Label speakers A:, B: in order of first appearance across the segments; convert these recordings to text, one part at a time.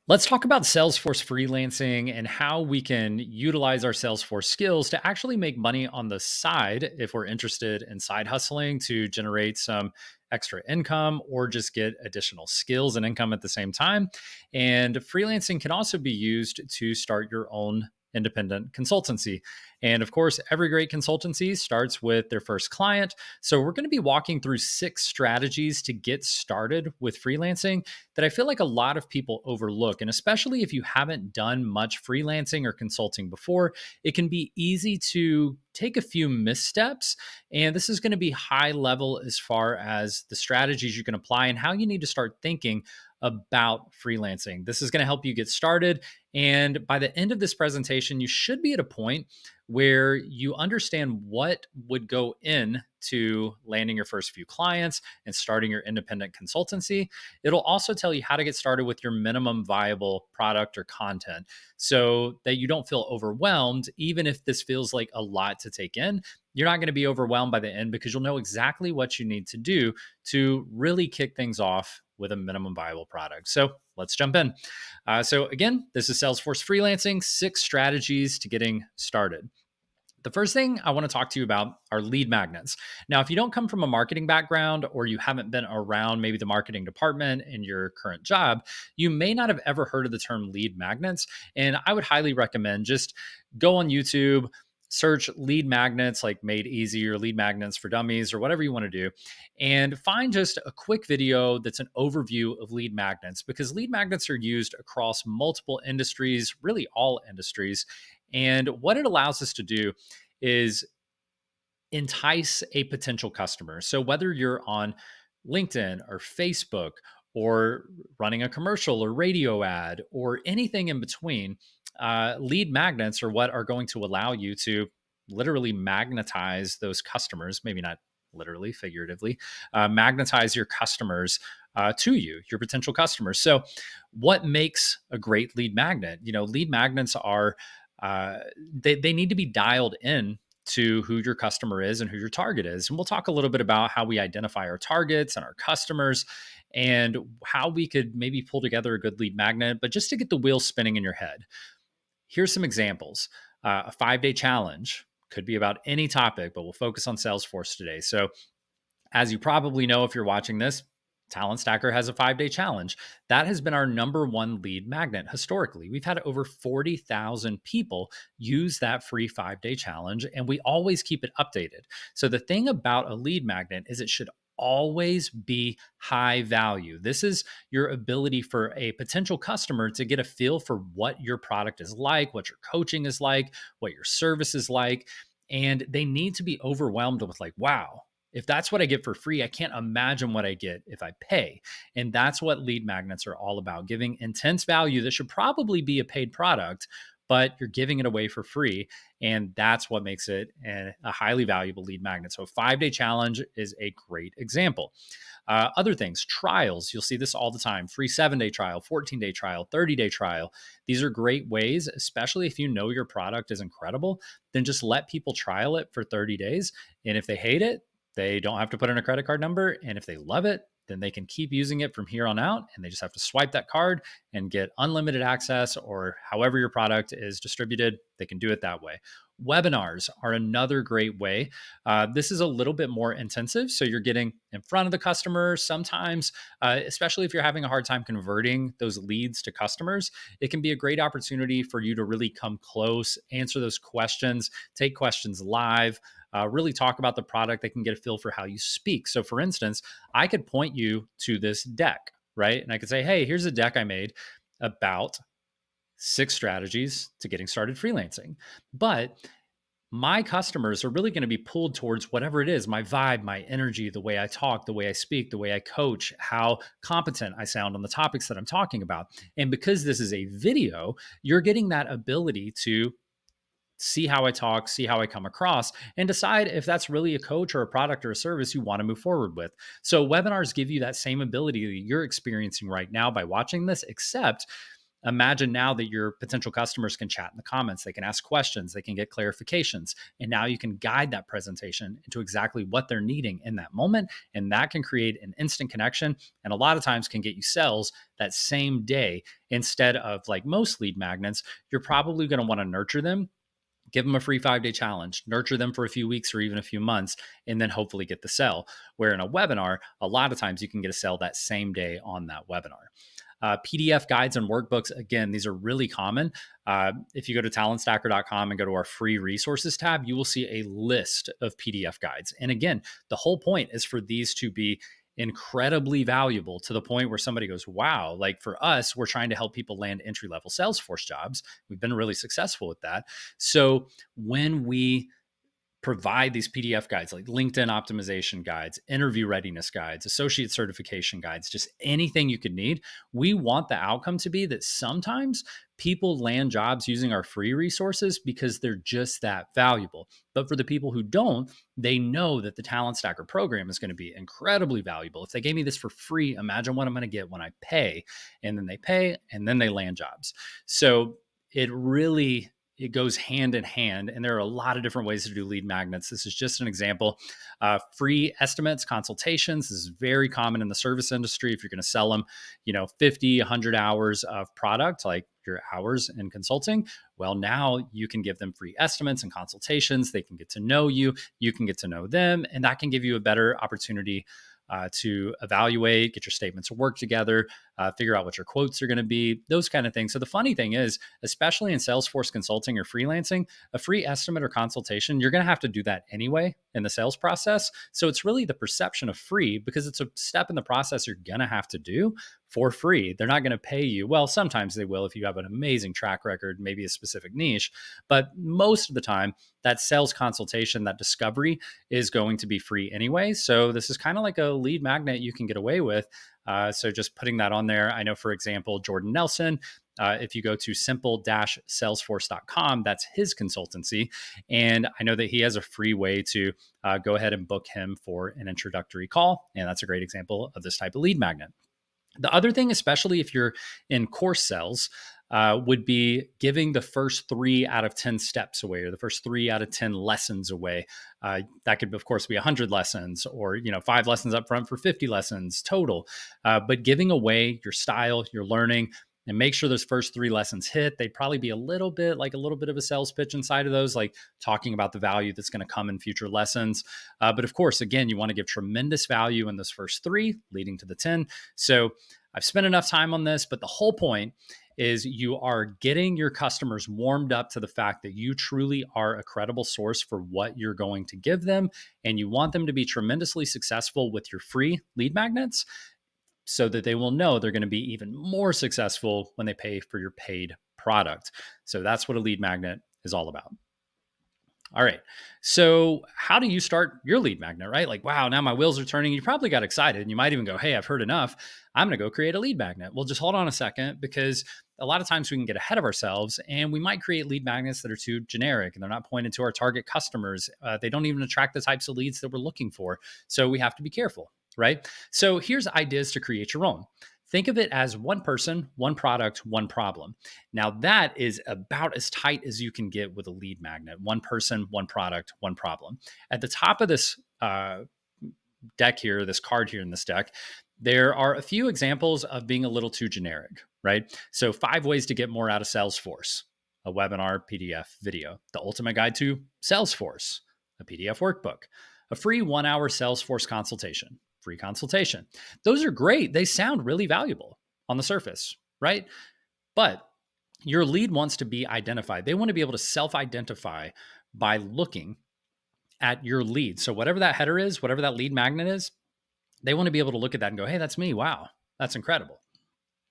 A: Let's talk about Salesforce freelancing and how we can utilize our Salesforce skills to actually make money on the side if we're interested in side hustling to generate some extra income or just get additional skills and income at the same time. And freelancing can also be used to start your own independent consultancy. And of course, every great consultancy starts with their first client. So we're going to be walking through 6 strategies to get started with freelancing that I feel like a lot of people overlook. And especially if you haven't done much freelancing or consulting before, it can be easy to take a few missteps. And this is going to be high level as far as the strategies you can apply and how you need to start thinking about freelancing. This is going to help you get started. And by the end of this presentation, you should be at a point where you understand what would go into landing your first few clients and starting your independent consultancy. It'll also tell you how to get started with your minimum viable product or content so that you don't feel overwhelmed, even if this feels like a lot to take in. You're not going to be overwhelmed by the end because you'll know exactly what you need to do to really kick things off with a minimum viable product. So let's jump in. So, again, this is Salesforce Freelancing, 6 strategies to getting started. The first thing I want to talk to you about are lead magnets. Now, if you don't come from a marketing background or you haven't been around maybe the marketing department in your current job, you may not have ever heard of the term lead magnets. And I would highly recommend just go on YouTube, search lead magnets like Made Easy or lead magnets for dummies or whatever you want to do, and find just a quick video that's an overview of lead magnets because lead magnets are used across multiple industries, really all industries. And what it allows us to do is entice a potential customer. So whether you're on LinkedIn or Facebook or running a commercial or radio ad or anything in between, lead magnets are what are going to allow you to literally magnetize those customers, maybe not literally, figuratively, magnetize your customers to you, your potential customers. So, what makes a great lead magnet? Lead magnets are they need to be dialed in to who your customer is and who your target is. And we'll talk a little bit about how we identify our targets and our customers and how we could maybe pull together a good lead magnet. But just to get the wheels spinning in your head, here's some examples. A 5-day challenge could be about any topic, but we'll focus on Salesforce today. So, as you probably know, if you're watching this, Talent Stacker has a 5-day challenge. That has been our number one lead magnet historically. We've had over 40,000 people use that free 5-day challenge, and we always keep it updated. So, the thing about a lead magnet is it should always be high value. This is your ability for a potential customer to get a feel for what your product is like, what your coaching is like, what your service is like. And they need to be overwhelmed with, like, wow, if that's what I get for free, I can't imagine what I get if I pay. And that's what lead magnets are all about, giving intense value that should probably be a paid product, but you're giving it away for free. And that's what makes it a highly valuable lead magnet. So, a 5-day challenge is a great example. Other things, trials, you'll see this all the time: free 7-day trial, 14-day trial, 30-day trial. These are great ways, especially if you know your product is incredible, then just let people trial it for 30 days. And if they hate it, they don't have to put in a credit card number. And if they love it, then they can keep using it from here on out. And they just have to swipe that card and get unlimited access, or however your product is distributed, they can do it that way. Webinars are another great way. This is a little bit more intensive. So you're getting in front of the customer sometimes, especially if you're having a hard time converting those leads to customers. It can be a great opportunity for you to really come close, answer those questions, take questions live, really talk about the product. They can get a feel for how you speak. So, for instance, I could point you to this deck, right? And I could say, hey, here's a deck I made about 6 strategies to getting started freelancing. But my customers are really going to be pulled towards whatever it is: my vibe, my energy, the way I talk, the way I speak, the way I coach, how competent I sound on the topics that I'm talking about. And because this is a video, you're getting that ability to see how I talk, see how I come across, and decide if that's really a coach or a product or a service you want to move forward with. So, webinars give you that same ability that you're experiencing right now by watching this, except Imagine now that your potential customers can chat in the comments, they can ask questions, they can get clarifications. And now you can guide that presentation into exactly what they're needing in that moment. And that can create an instant connection. And a lot of times can get you sales that same day instead of like most lead magnets. You're probably going to want to nurture them, give them a free 5-day challenge, nurture them for a few weeks or even a few months, and then hopefully get the sell. Where in a webinar, a lot of times you can get a sell that same day on that webinar. PDF guides and workbooks, again, these are really common. If you go to talentstacker.com and go to our free resources tab, you will see a list of PDF guides. And again, the whole point is for these to be incredibly valuable to the point where somebody goes, wow, like for us, we're trying to help people land entry level Salesforce jobs. We've been really successful with that. So when we provide these PDF guides like LinkedIn optimization guides, interview readiness guides, associate certification guides, just anything you could need. We want the outcome to be that sometimes people land jobs using our free resources because they're just that valuable. But for the people who don't, they know that the Talent Stacker program is going to be incredibly valuable. If they gave me this for free, imagine what I'm going to get when I pay. And then they pay and then they land jobs. So it goes hand in hand. And there are a lot of different ways to do lead magnets. This is just an example. Free estimates, consultations. This is very common in the service industry. If you're going to sell them, 50, 100 hours of product, like your hours in consulting, well, now you can give them free estimates and consultations. They can get to know you. You can get to know them. And that can give you a better opportunity to evaluate, get your statements of work together, figure out what your quotes are going to be, those kind of things. So the funny thing is, especially in Salesforce consulting or freelancing, a free estimate or consultation, you're going to have to do that anyway in the sales process. So it's really the perception of free because it's a step in the process you're going to have to do for free. They're not going to pay you. Well, sometimes they will if you have an amazing track record, maybe a specific niche, but most of the time, that sales consultation, that discovery is going to be free anyway. So this is kind of like a lead magnet you can get away with. So just putting that on there. I know, for example, Jordan Nelson, if you go to simple-salesforce.com, that's his consultancy. And I know that he has a free way to go ahead and book him for an introductory call. And that's a great example of this type of lead magnet. The other thing, especially if you're in course sales, would be giving the first 3 out of 10 steps away or the first 3 out of 10 lessons away. That could, of course, be 100 lessons or 5 lessons up front for 50 lessons total. But giving away your style, your learning, and make sure those first 3 lessons hit. They'd probably be a little bit of a sales pitch inside of those, like talking about the value that's going to come in future lessons. But of course, again, you want to give tremendous value in those first 3 leading to the 10. So I've spent enough time on this, but the whole point is you are getting your customers warmed up to the fact that you truly are a credible source for what you're going to give them. And you want them to be tremendously successful with your free lead magnets so that they will know they're going to be even more successful when they pay for your paid product. So that's what a lead magnet is all about. All right. So, how do you start your lead magnet, right? Like, wow, now my wheels are turning. You probably got excited and you might even go, hey, I've heard enough. I'm going to go create a lead magnet. Well, just hold on a second because a lot of times we can get ahead of ourselves and we might create lead magnets that are too generic and they're not pointed to our target customers. They don't even attract the types of leads that we're looking for. So, we have to be careful, right? So, here's ideas to create your own. Think of it as one person, one product, one problem. Now, that is about as tight as you can get with a lead magnet. One person, one product, one problem. At the top of this deck here, this card here in this deck, there are a few examples of being a little too generic, right? So 5 ways to get more out of Salesforce: a webinar, PDF, video, the ultimate guide to Salesforce, a PDF workbook, a free 1-hour Salesforce consultation, free consultation. Those are great. They sound really valuable on the surface, right? But your lead wants to be identified. They want to be able to self-identify by looking at your lead. So whatever that header is, whatever that lead magnet is, they want to be able to look at that and go, hey, that's me. Wow, that's incredible.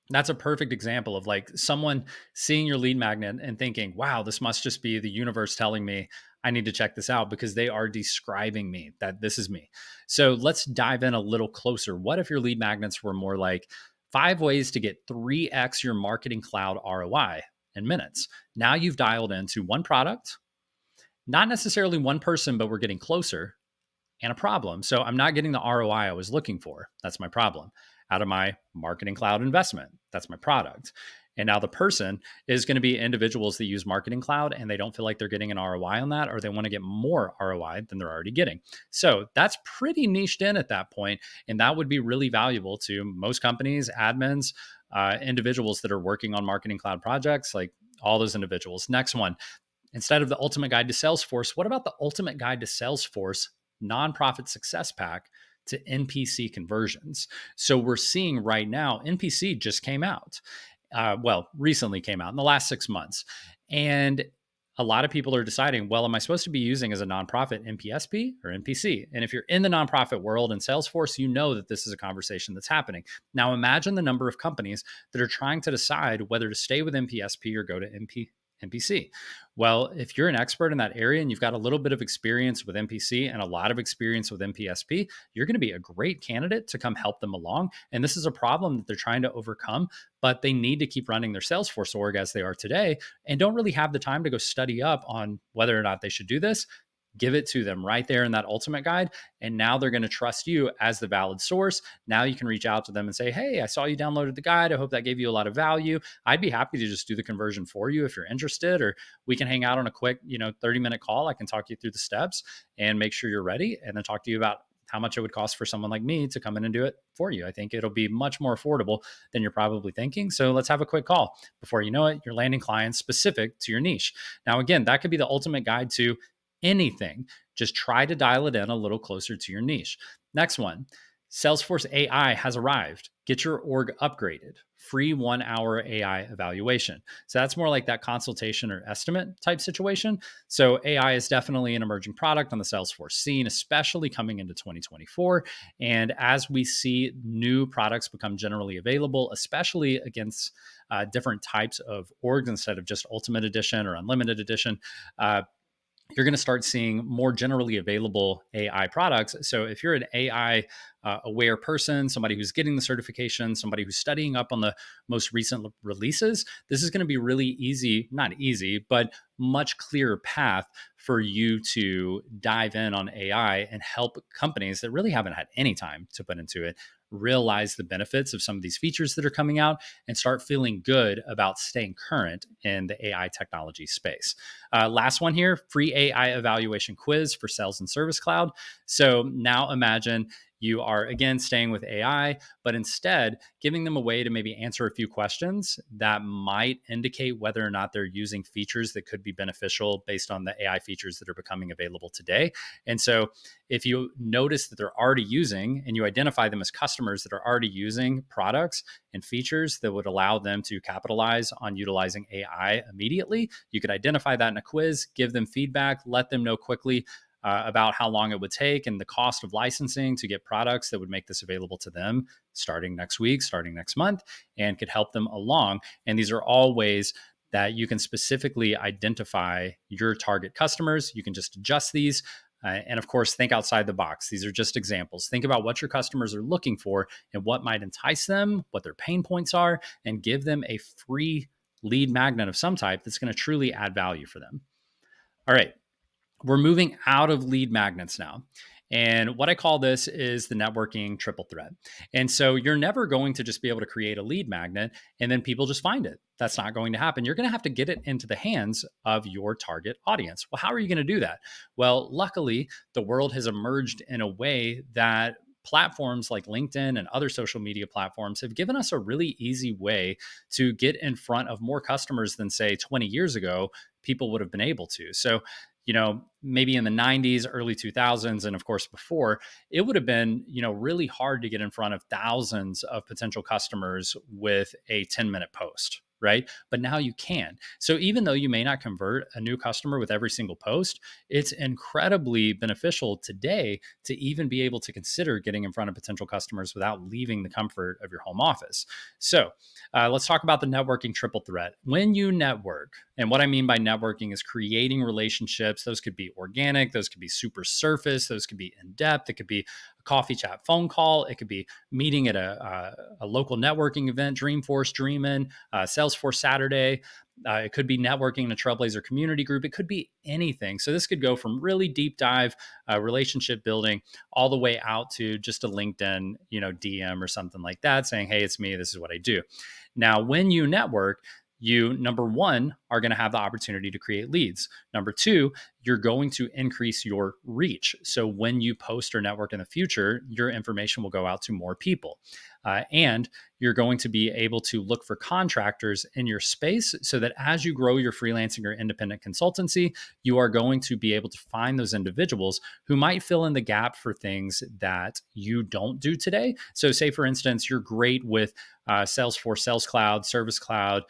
A: That's a perfect example of like someone seeing your lead magnet and thinking, wow, this must just be the universe telling me I need to check this out because they are describing me, that this is me. So let's dive in a little closer. What if your lead magnets were more like 5 ways to get 3x your marketing cloud ROI in minutes? Now you've dialed into one product, not necessarily one person, but we're getting closer, and a problem. So I'm not getting the ROI I was looking for. That's my problem. Out of my marketing cloud investment, that's my product. And now the person is going to be individuals that use Marketing Cloud and they don't feel like they're getting an ROI on that, or they want to get more ROI than they're already getting. So that's pretty niched in at that point, and that would be really valuable to most companies, admins, individuals that are working on Marketing Cloud projects, like all those individuals. Next one, instead of the ultimate guide to Salesforce, what about the ultimate guide to Salesforce nonprofit success pack to NPC conversions? So we're seeing right now, NPC just came out. Recently came out in the last 6 months. And a lot of people are deciding, well, am I supposed to be using as a nonprofit NPSP or NPC? And if you're in the nonprofit world in Salesforce, you know that this is a conversation that's happening. Now, imagine the number of companies that are trying to decide whether to stay with NPSP or go to NPC. Well, if you're an expert in that area and you've got a little bit of experience with NPC and a lot of experience with NPSP, you're going to be a great candidate to come help them along. And this is a problem that they're trying to overcome, but they need to keep running their Salesforce org as they are today and don't really have the time to go study up on whether or not they should do this. Give it to them right there in that ultimate guide. And now they're going to trust you as the valid source. Now you can reach out to them and say, hey, I saw you downloaded the guide. I hope that gave you a lot of value. I'd be happy to just do the conversion for you if you're interested, or we can hang out on a quick, 30-minute call. I can talk you through the steps and make sure you're ready, and then talk to you about how much it would cost for someone like me to come in and do it for you. I think it'll be much more affordable than you're probably thinking. So let's have a quick call. Before you know it, you're landing clients specific to your niche. Now, again, that could be the ultimate guide to anything. Just try to dial it in a little closer to your niche. Next one, Salesforce AI has arrived. Get your org upgraded. Free 1 hour AI evaluation. So that's more like that consultation or estimate type situation. So AI is definitely an emerging product on the Salesforce scene, especially coming into 2024. And as we see new products become generally available, especially against different types of orgs instead of just Ultimate Edition or Unlimited Edition, you're going to start seeing more generally available AI products. So if you're an AI aware person, somebody who's getting the certification, somebody who's studying up on the most recent releases, this is going to be really easy, not easy, but much clearer path for you to dive in on AI and help companies that really haven't had any time to put into it realize the benefits of some of these features that are coming out and start feeling good about staying current in the AI technology space. Last one here, free AI evaluation quiz for Sales and Service Cloud. So now imagine you are, again, staying with AI, but instead giving them a way to maybe answer a few questions that might indicate whether or not they're using features that could be beneficial based on the AI features that are becoming available today. And so if you notice that they're already using, and you identify them as customers that are already using products and features that would allow them to capitalize on utilizing AI immediately, you could identify that in a quiz, give them feedback, let them know quickly about how long it would take and the cost of licensing to get products that would make this available to them starting next week, starting next month, and could help them along. And these are all ways that you can specifically identify your target customers. You can just adjust these. And of course, think outside the box. These are just examples. Think about what your customers are looking for and what might entice them, what their pain points are, and give them a free lead magnet of some type that's going to truly add value for them. All right. We're moving out of lead magnets now. And what I call this is the networking triple threat. And so you're never going to just be able to create a lead magnet and then people just find it. That's not going to happen. You're going to have to get it into the hands of your target audience. Well, how are you going to do that? Well, luckily, the world has emerged in a way that platforms like LinkedIn and other social media platforms have given us a really easy way to get in front of more customers than, say, 20 years ago, people would have been able to. So maybe in the 90s, early 2000s, and of course before, it would have been, really hard to get in front of thousands of potential customers with a 10-minute post, right? But now you can. So even though you may not convert a new customer with every single post, it's incredibly beneficial today to even be able to consider getting in front of potential customers without leaving the comfort of your home office. So let's talk about the networking triple threat. When you network, and what I mean by networking is creating relationships. Those could be organic, those could be super surface, those could be in depth, it could be a coffee chat phone call, it could be meeting at a local networking event, Dreamforce, Dreamin', Salesforce Saturday. It could be networking in a Trailblazer community group. It could be anything. So this could go from really deep dive relationship building all the way out to just a LinkedIn, DM or something like that saying, hey, it's me. This is what I do. Now, when you network, you, number one, are going to have the opportunity to create leads. Number two, you're going to increase your reach. So when you post or network in the future, your information will go out to more people. And you're going to be able to look for contractors in your space so that as you grow your freelancing or independent consultancy, you are going to be able to find those individuals who might fill in the gap for things that you don't do today. So, say for instance, you're great with Salesforce, Sales Cloud, Service Cloud,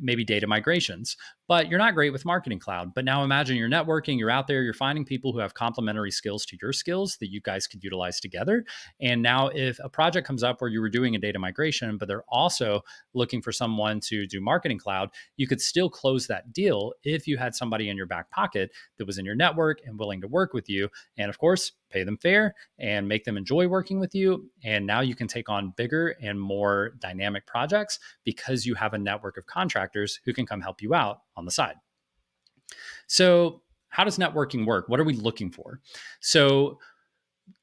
A: maybe data migrations, but you're not great with Marketing Cloud. But now imagine you're networking, you're out there, you're finding people who have complementary skills to your skills that you guys could utilize together. And now, if a project comes up where you were doing a data migration, but they're also looking for someone to do Marketing Cloud, you could still close that deal if you had somebody in your back pocket that was in your network and willing to work with you. And of course, pay them fair and make them enjoy working with you. And now you can take on bigger and more dynamic projects because you have a network of contractors who can come help you out on the side. So, how does networking work? What are we looking for? So,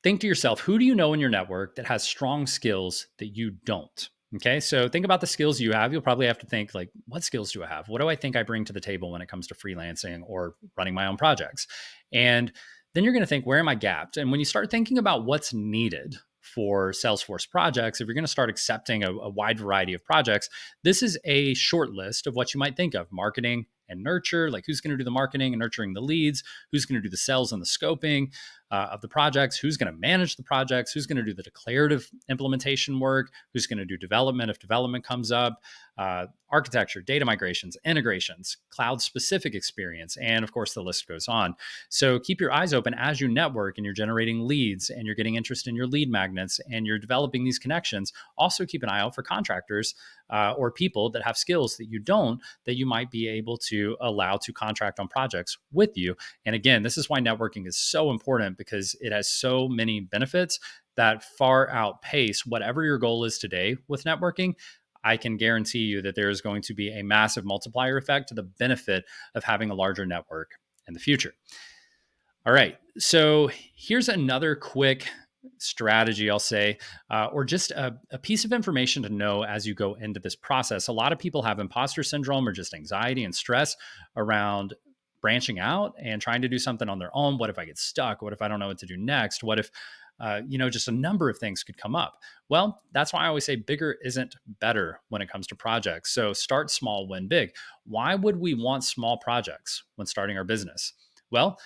A: think to yourself, who do you know in your network that has strong skills that you don't? Okay, so think about the skills you have. You'll probably have to think, like, what skills do I have? What do I think I bring to the table when it comes to freelancing or running my own projects? And then you're going to think, where am I gapped? And when you start thinking about what's needed for Salesforce projects, if you're going to start accepting a wide variety of projects, this is a short list of what you might think of: marketing and nurture, like who's going to do the marketing and nurturing the leads, who's going to do the sales and the scoping of the projects, who's going to manage the projects, who's going to do the declarative implementation work, who's going to do development if development comes up, architecture, data migrations, integrations, cloud specific experience, and of course the list goes on. So keep your eyes open as you network and you're generating leads and you're getting interest in your lead magnets and you're developing these connections. Also keep an eye out for contractors or people that have skills that you don't, that you might be able to allow to contract on projects with you. And again, this is why networking is so important, because it has so many benefits that far outpace whatever your goal is today with networking. I can guarantee you that there is going to be a massive multiplier effect to the benefit of having a larger network in the future. All right. So here's another quick strategy, I'll say, or just a piece of information to know as you go into this process. A lot of people have imposter syndrome or just anxiety and stress around branching out and trying to do something on their own. What if I get stuck? What if I don't know what to do next? What if, just a number of things could come up? Well, that's why I always say bigger isn't better when it comes to projects. So start small, win big. Why would we want small projects when starting our business? Well,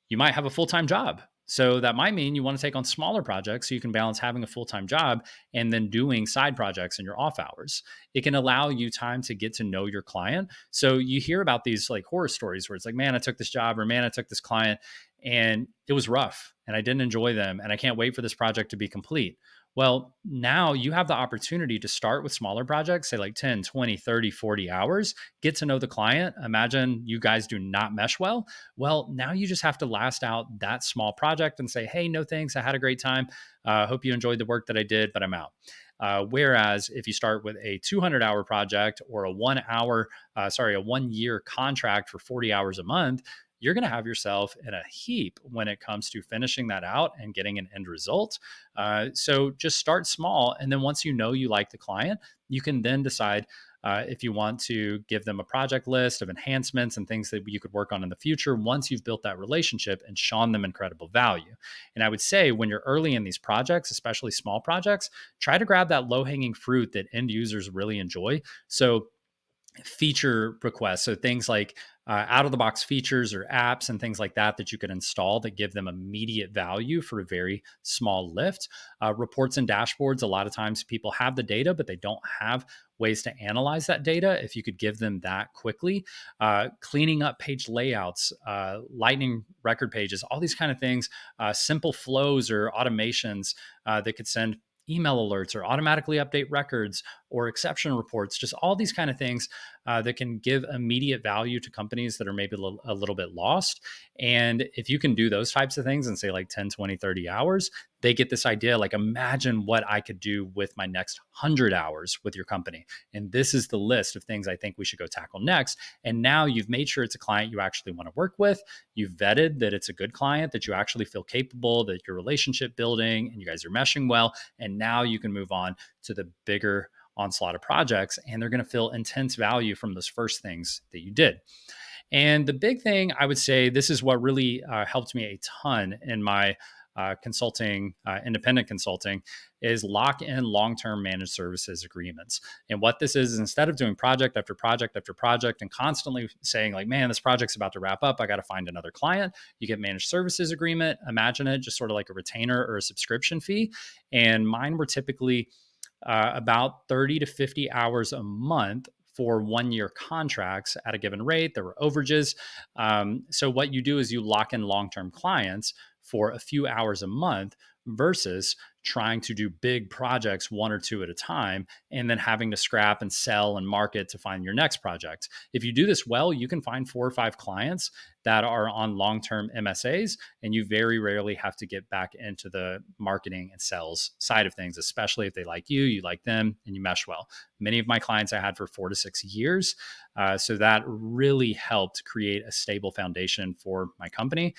A: you might have a full-time job. So that might mean you want to take on smaller projects so you can balance having a full-time job and then doing side projects in your off hours. It can allow you time to get to know your client. So you hear about these like horror stories where it's like, man, I took this job, or man, I took this client and it was rough and I didn't enjoy them and I can't wait for this project to be complete. Well, now you have the opportunity to start with smaller projects, say like 10, 20, 30, 40 hours, get to know the client. Imagine you guys do not mesh well. Well, now you just have to last out that small project and say, hey, no thanks. I had a great time. Hope you enjoyed the work that I did, but I'm out. Whereas if you start with a 200-hour project or a 1 year contract for 40 hours a month, you're going to have yourself in a heap when it comes to finishing that out and getting an end result. So just start small. And then once you know you like the client, you can then decide if you want to give them a project list of enhancements and things that you could work on in the future once you've built that relationship and shown them incredible value. And I would say when you're early in these projects, especially small projects, try to grab that low hanging fruit that end users really enjoy. So feature requests. So things like out of the box features or apps and things like that that you could install that give them immediate value for a very small lift. Reports and dashboards. A lot of times people have the data, but they don't have ways to analyze that data. If you could give them that quickly, cleaning up page layouts, lightning record pages, all these kind of things, simple flows or automations that could send email alerts or automatically update records or exception reports, just all these kind of things that can give immediate value to companies that are maybe a little bit lost. And if you can do those types of things and say like 10, 20, 30 hours, they get this idea like, imagine what I could do with my next 100 hours with your company. And this is the list of things I think we should go tackle next. And now you've made sure it's a client you actually want to work with. You've vetted that it's a good client, that you actually feel capable, that you're relationship building and you guys are meshing well. And now you can move on to the bigger onslaught of projects, and they're going to feel intense value from those first things that you did. And the big thing I would say, this is what really helped me a ton in my consulting, independent consulting, is lock in long term managed services agreements. And what this is instead of doing project after project after project and constantly saying, like, man, this project's about to wrap up, I got to find another client, you get managed services agreement. Imagine it just sort of like a retainer or a subscription fee. And mine were typically about 30 to 50 hours a month for 1 year contracts at a given rate. There were overages. So, what you do is you lock in long term clients for a few hours a month versus trying to do big projects, one or two at a time, and then having to scrap and sell and market to find your next project. If you do this well, you can find 4 or 5 clients that are on long term MSAs, and you very rarely have to get back into the marketing and sales side of things, especially if they like you like them, and you mesh well. Many of my clients I had for 4 to 6 years. So that really helped create a stable foundation for my company,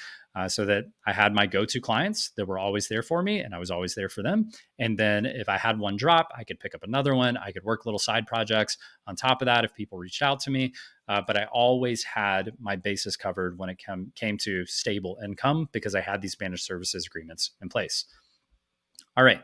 A: so that I had my go to clients that were always there for me and I was always there for them. And then if I had one drop, I could pick up another one. I could work little side projects on top of that if people reached out to me. But I always had my bases covered when it came to stable income because I had these managed services agreements in place. All right.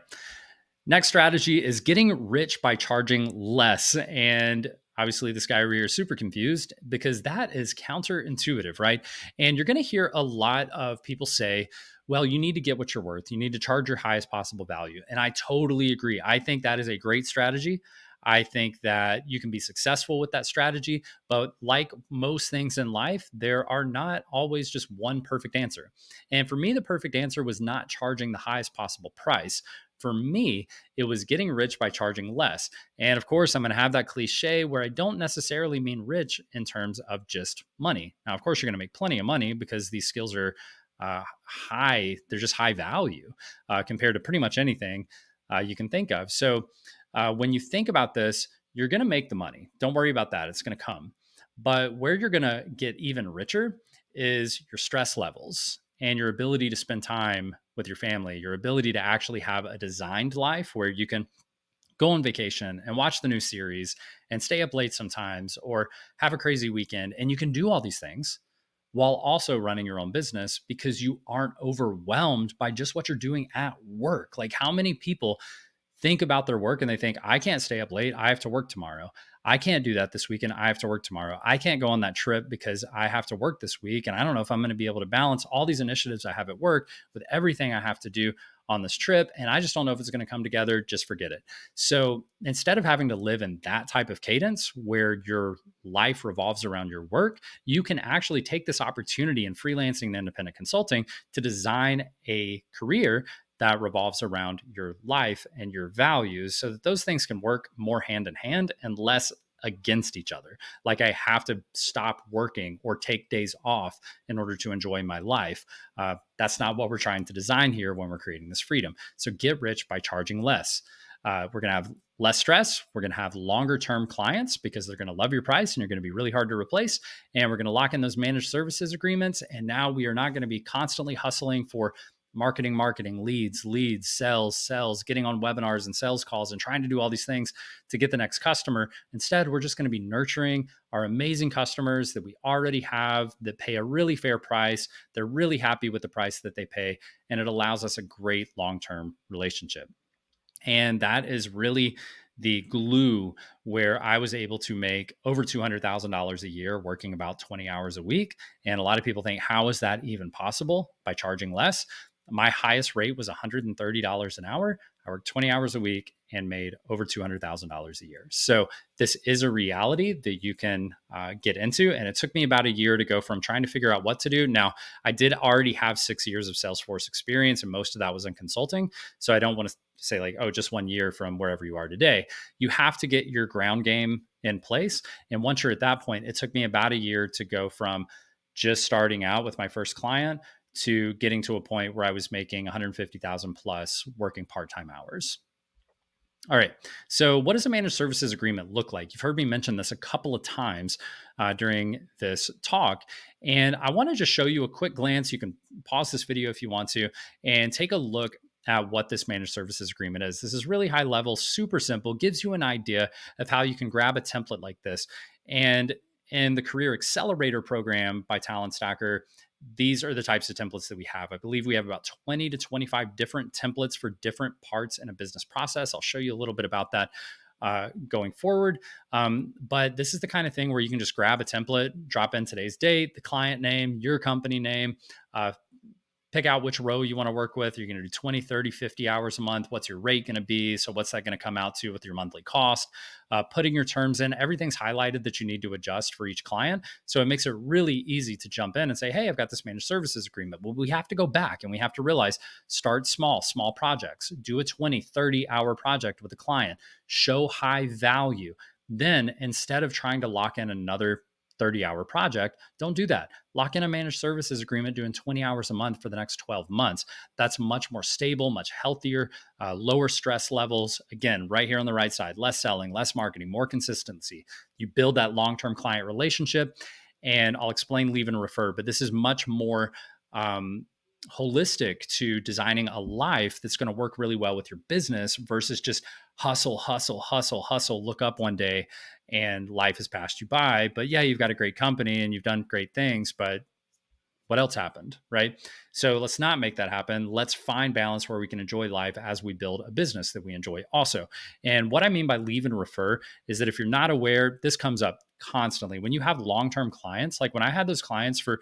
A: Next strategy is getting rich by charging less. And obviously, this guy over here is super confused because that is counterintuitive, right? And you're going to hear a lot of people say, well, you need to get what you're worth. You need to charge your highest possible value. And I totally agree. I think that is a great strategy. I think that you can be successful with that strategy. But like most things in life, there are not always just one perfect answer. And for me, the perfect answer was not charging the highest possible price. For me, it was getting rich by charging less. And of course, I'm going to have that cliche where I don't necessarily mean rich in terms of just money. Now, of course, you're going to make plenty of money because these skills are high, they're just high value compared to pretty much anything you can think of. So when you think about this, you're going to make the money. Don't worry about that. It's going to come. But where you're going to get even richer is your stress levels and your ability to spend time with your family, your ability to actually have a designed life where you can go on vacation and watch the new series and stay up late sometimes or have a crazy weekend. And you can do all these things while also running your own business because you aren't overwhelmed by just what you're doing at work. Like, how many people think about their work and they think, I can't stay up late. I have to work tomorrow. I can't do that this weekend. I have to work tomorrow. I can't go on that trip because I have to work this week. And I don't know if I'm going to be able to balance all these initiatives I have at work with everything I have to do on this trip. And I just don't know if it's going to come together. Just forget it. So instead of having to live in that type of cadence where your life revolves around your work, you can actually take this opportunity in freelancing and independent consulting to design a career that revolves around your life and your values so that those things can work more hand in hand and less against each other. Like, I have to stop working or take days off in order to enjoy my life. That's not what we're trying to design here when we're creating this freedom. So get rich by charging less. We're going to have less stress. We're going to have longer term clients because they're going to love your price and you're going to be really hard to replace. And we're going to lock in those managed services agreements. And now we are not going to be constantly hustling for marketing, leads, sales, getting on webinars and sales calls and trying to do all these things to get the next customer. Instead, we're just going to be nurturing our amazing customers that we already have that pay a really fair price. They're really happy with the price that they pay, and it allows us a great long-term relationship. And that is really the glue where I was able to make over $200,000 a year working about 20 hours a week. And a lot of people think, how is that even possible? By charging less. My highest rate was $130 an hour. I worked 20 hours a week and made over $200,000 a year. So this is a reality that you can get into. And it took me about a year to go from trying to figure out what to do. Now, I did already have 6 years of Salesforce experience, and most of that was in consulting. So I don't want to say like, oh, just 1 year from wherever you are today. You have to get your ground game in place. And once you're at that point, it took me about a year to go from just starting out with my first client to getting to a point where I was making 150,000 plus working part-time hours. All right. So, what does a managed services agreement look like? You've heard me mention this a couple of times during this talk. And I want to just show you a quick glance. You can pause this video if you want to and take a look at what this managed services agreement is. This is really high level, super simple, gives you an idea of how you can grab a template like this. And in the Career Accelerator program by Talent Stacker, these are the types of templates that we have. I believe we have about 20 to 25 different templates for different parts in a business process. I'll show you a little bit about that going forward. But this is the kind of thing where you can just grab a template, drop in today's date, the client name, your company name, pick out which row you want to work with. You're going to do 20, 30, 50 hours a month. What's your rate going to be? So what's that going to come out to with your monthly cost? Putting your terms in, everything's highlighted that you need to adjust for each client. So it makes it really easy to jump in and say, hey, I've got this managed services agreement. Well, we have to go back and we have to realize, start small projects, do a 20, 30 hour project with a client, show high value. Then instead of trying to lock in another 30-hour project, don't do that. Lock in a managed services agreement doing 20 hours a month for the next 12 months. That's much more stable, much healthier, lower stress levels. Again, right here on the right side, less selling, less marketing, more consistency. You build that long-term client relationship. And I'll explain leave and refer, but this is much more holistic to designing a life that's going to work really well with your business versus just hustle, hustle, hustle, hustle, look up one day and life has passed you by. But yeah, you've got a great company and you've done great things, but what else happened, right? So let's not make that happen. Let's find balance where we can enjoy life as we build a business that we enjoy also. And what I mean by leave and refer is that if you're not aware, this comes up constantly. When you have long-term clients, like when I had those clients for,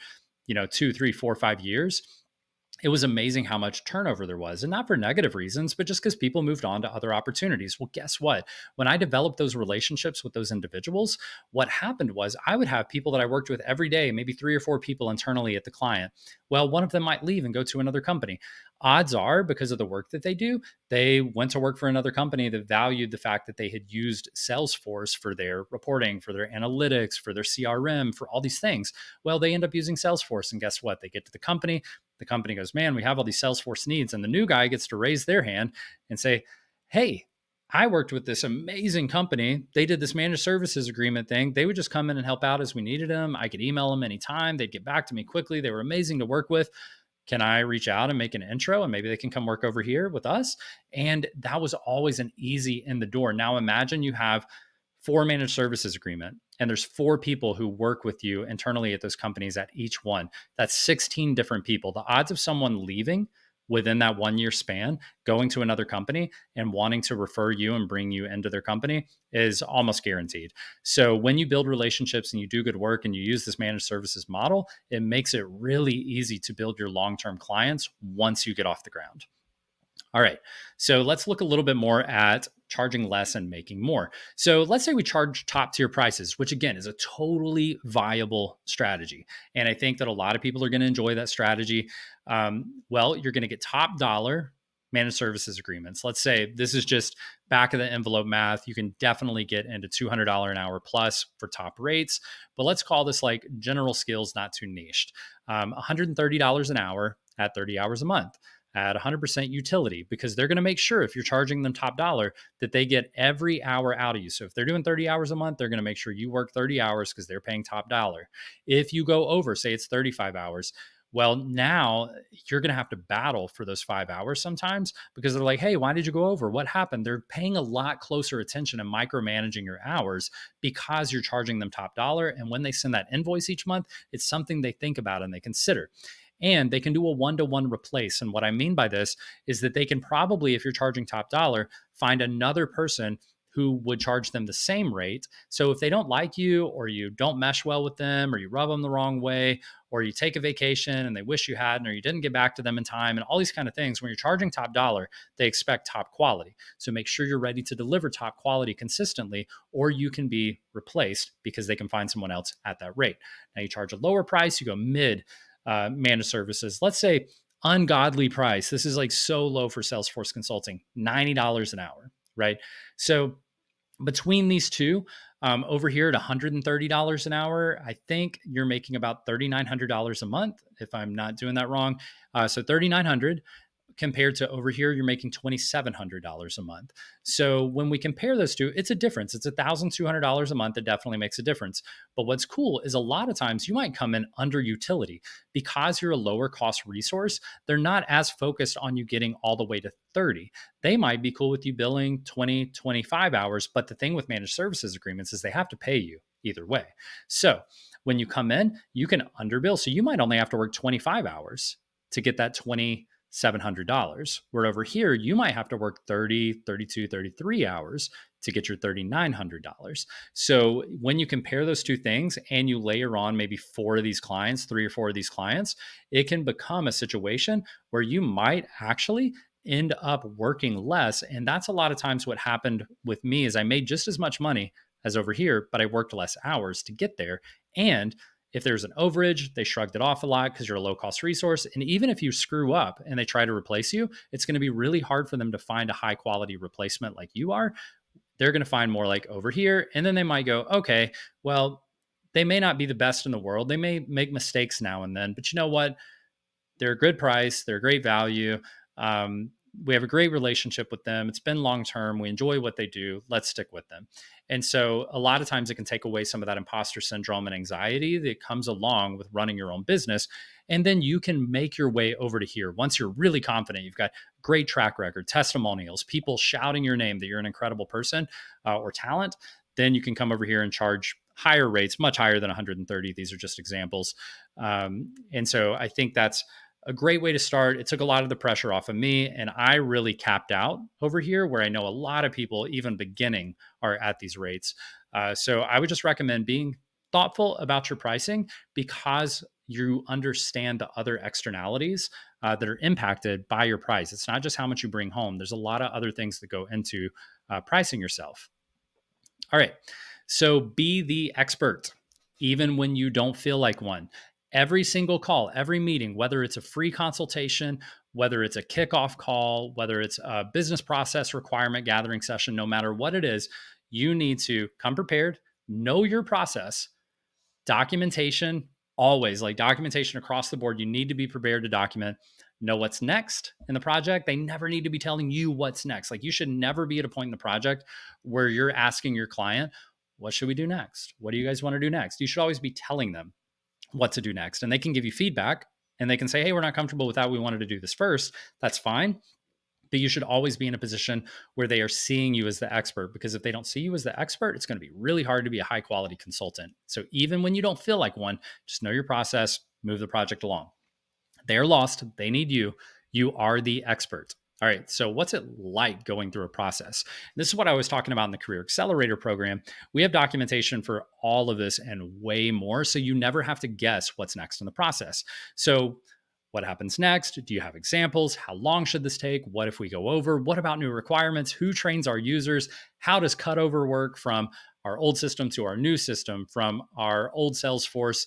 A: 2, 3, 4, 5 years, it was amazing how much turnover there was, and not for negative reasons, but just because people moved on to other opportunities. Well, guess what? When I developed those relationships with those individuals, what happened was I would have people that I worked with every day, maybe 3 or 4 people internally at the client. Well, one of them might leave and go to another company. Odds are, because of the work that they do, they went to work for another company that valued the fact that they had used Salesforce for their reporting, for their analytics, for their CRM, for all these things. Well, they end up using Salesforce, and guess what? They get to the company goes, man, we have all these Salesforce needs. And the new guy gets to raise their hand and say, hey, I worked with this amazing company. They did this managed services agreement thing. They would just come in and help out as we needed them. I could email them anytime. They'd get back to me quickly. They were amazing to work with. Can I reach out and make an intro and maybe they can come work over here with us? And that was always an easy in the door. Now imagine you have 4 managed services agreement and there's 4 people who work with you internally at those companies at each one. That's 16 different people. The odds of someone leaving within that 1 year span, going to another company and wanting to refer you and bring you into their company is almost guaranteed. So when you build relationships and you do good work and you use this managed services model, it makes it really easy to build your long-term clients once you get off the ground. All right. So let's look a little bit more at charging less and making more. So let's say we charge top tier prices, which again is a totally viable strategy. And I think that a lot of people are going to enjoy that strategy. Well, you're going to get top dollar managed services agreements. Let's say this is just back of the envelope math. You can definitely get into $200 an hour plus for top rates, but let's call this like general skills, not too niched. $130 an hour at 30 hours a month at 100% utility, because they're going to make sure if you're charging them top dollar that they get every hour out of you. So if they're doing 30 hours a month, they're going to make sure you work 30 hours because they're paying top dollar. If you go over, say it's 35 hours, well, now you're going to have to battle for those 5 hours sometimes because they're like, hey, why did you go over? What happened? They're paying a lot closer attention and micromanaging your hours because you're charging them top dollar. And when they send that invoice each month, it's something they think about and they consider. And they can do a one-to-one replace. And what I mean by this is that they can probably, if you're charging top dollar, find another person who would charge them the same rate. So if they don't like you or you don't mesh well with them or you rub them the wrong way or you take a vacation and they wish you hadn't or you didn't get back to them in time and all these kind of things, when you're charging top dollar, they expect top quality. So make sure you're ready to deliver top quality consistently or you can be replaced because they can find someone else at that rate. Now you charge a lower price, you go mid managed services. Let's say ungodly price. This is like so low for Salesforce consulting, $90 an hour, right? So between these two, over here at $130 an hour, I think you're making about $3,900 a month, if I'm not doing that wrong. So $3,900 compared to over here, you're making $2,700 a month. So when we compare those two, it's a difference. It's $1,200 a month. It definitely makes a difference. But what's cool is a lot of times you might come in under utility because you're a lower cost resource. They're not as focused on you getting all the way to 30. They might be cool with you billing 20, 25 hours. But the thing with managed services agreements is they have to pay you either way. So when you come in, you can underbill. So you might only have to work 25 hours to get that $2,700. Where over here, you might have to work 30, 32, 33 hours to get your $3,900. So when you compare those two things and you layer on maybe four of these clients, three or four of these clients, it can become a situation where you might actually end up working less. And that's a lot of times what happened with me is I made just as much money as over here, but I worked less hours to get there. And if there's an overage, they shrugged it off a lot because you're a low cost resource. And even if you screw up and they try to replace you, it's going to be really hard for them to find a high quality replacement like you are. They're going to find more like over here. And then they might go, okay, well, they may not be the best in the world. They may make mistakes now and then, but you know what? They're a good price. They're a great value. We have a great relationship with them. It's been long term. We enjoy what they do. Let's stick with them. And so a lot of times it can take away some of that imposter syndrome and anxiety that comes along with running your own business. And then you can make your way over to here. Once you're really confident, you've got great track record, testimonials, people shouting your name that you're an incredible person or talent, then you can come over here and charge higher rates, much higher than 130. These are just examples. And so I think that's a great way to start. It took a lot of the pressure off of me, and I really capped out over here where I know a lot of people, even beginning, are at these rates. So I would just recommend being thoughtful about your pricing because you understand the other externalities that are impacted by your price. It's not just how much you bring home. There's a lot of other things that go into pricing yourself. All right. So be the expert, even when you don't feel like one. Every single call, every meeting, whether it's a free consultation, whether it's a kickoff call, whether it's a business process requirement gathering session, no matter what it is, you need to come prepared, know your process, documentation, always like documentation across the board. You need to be prepared to document, know what's next in the project. They never need to be telling you what's next. Like you should never be at a point in the project where you're asking your client, what should we do next? What do you guys want to do next? You should always be telling them what to do next. And they can give you feedback and they can say, hey, we're not comfortable with that. We wanted to do this first. That's fine. But you should always be in a position where they are seeing you as the expert, because if they don't see you as the expert, it's going to be really hard to be a high quality consultant. So even when you don't feel like one, just know your process, move the project along. They are lost. They need you. You are the expert. All right. So, what's it like going through a process? This is what I was talking about in the Career Accelerator program. We have documentation for all of this and way more. So, you never have to guess what's next in the process. So, what happens next? Do you have examples? How long should this take? What if we go over? What about new requirements? Who trains our users? How does cutover work from our old system to our new system, from our old Salesforce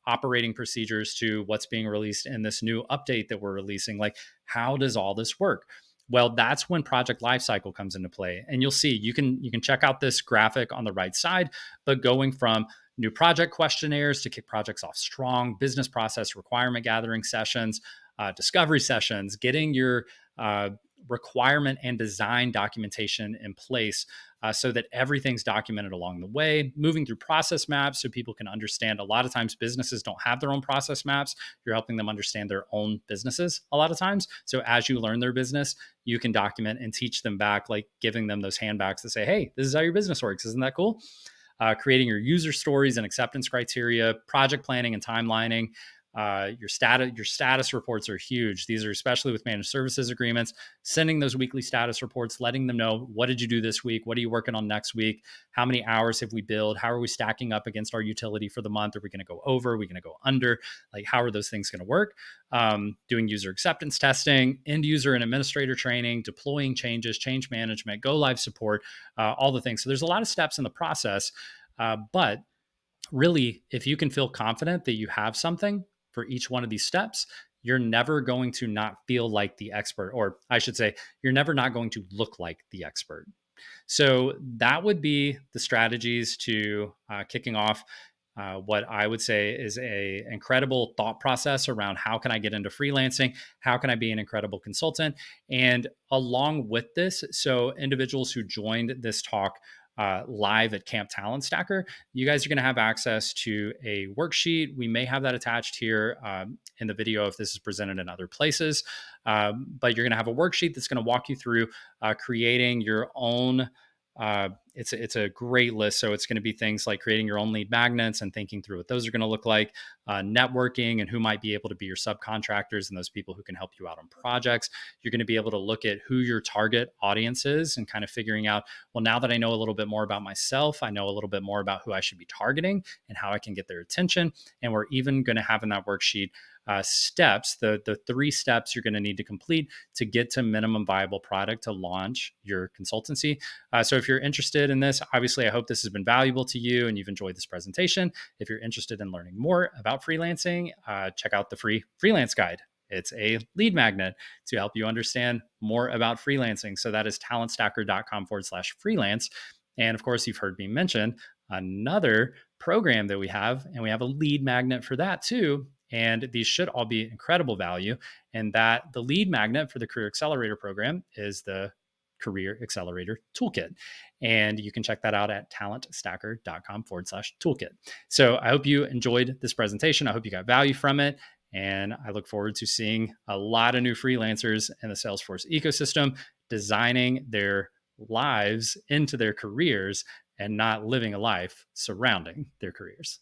A: operating procedures to what's being released in this new update that we're releasing? Like, how does all this work? Well, that's when project lifecycle comes into play. And you'll see, you can check out this graphic on the right side, but going from new project questionnaires to kick projects off strong, business process requirement gathering sessions, discovery sessions, getting your requirement and design documentation in place so that everything's documented along the way, moving through process maps so people can understand. A lot of times businesses don't have their own process maps. You're helping them understand their own businesses a lot of times. So as you learn their business, you can document and teach them back, like giving them those handbacks that say, hey, this is how your business works. Isn't that cool? Creating your user stories and acceptance criteria, project planning and timelining. Your status reports are huge. These are especially with managed services agreements. Sending those weekly status reports, letting them know, what did you do this week? What are you working on next week? How many hours have we billed? How are we stacking up against our utility for the month? Are we going to go over? Are we going to go under? Like, how are those things going to work? Doing user acceptance testing, end user and administrator training, deploying changes, change management, go live support, all the things. So there's a lot of steps in the process, but really, if you can feel confident that you have something for each one of these steps, you're never going to not feel like the expert, or I should say, you're never not going to look like the expert. So that would be the strategies to kicking off what I would say is a incredible thought process around how can I get into freelancing? How can I be an incredible consultant? And along with this, so individuals who joined this talk live at Camp Talent Stacker, you guys are going to have access to a worksheet. We may have that attached here in the video if this is presented in other places. But you're going to have a worksheet that's going to walk you through creating your own. It's a great list. So it's going to be things like creating your own lead magnets and thinking through what those are going to look like, networking and who might be able to be your subcontractors and those people who can help you out on projects. You're going to be able to look at who your target audience is and kind of figuring out, well, now that I know a little bit more about myself, I know a little bit more about who I should be targeting and how I can get their attention. And we're even going to have in that worksheet steps, the three steps you're going to need to complete to get to minimum viable product to launch your consultancy. So if you're interested in this, obviously, I hope this has been valuable to you and you've enjoyed this presentation. If you're interested in learning more about freelancing, check out the free freelance guide. It's a lead magnet to help you understand more about freelancing. So that is talentstacker.com/freelance. And of course, you've heard me mention another program that we have, and we have a lead magnet for that too. And these should all be incredible value. And that the lead magnet for the Career Accelerator program is the Career Accelerator Toolkit. And you can check that out at talentstacker.com/toolkit. So I hope you enjoyed this presentation. I hope you got value from it. And I look forward to seeing a lot of new freelancers in the Salesforce ecosystem designing their lives into their careers and not living a life surrounding their careers.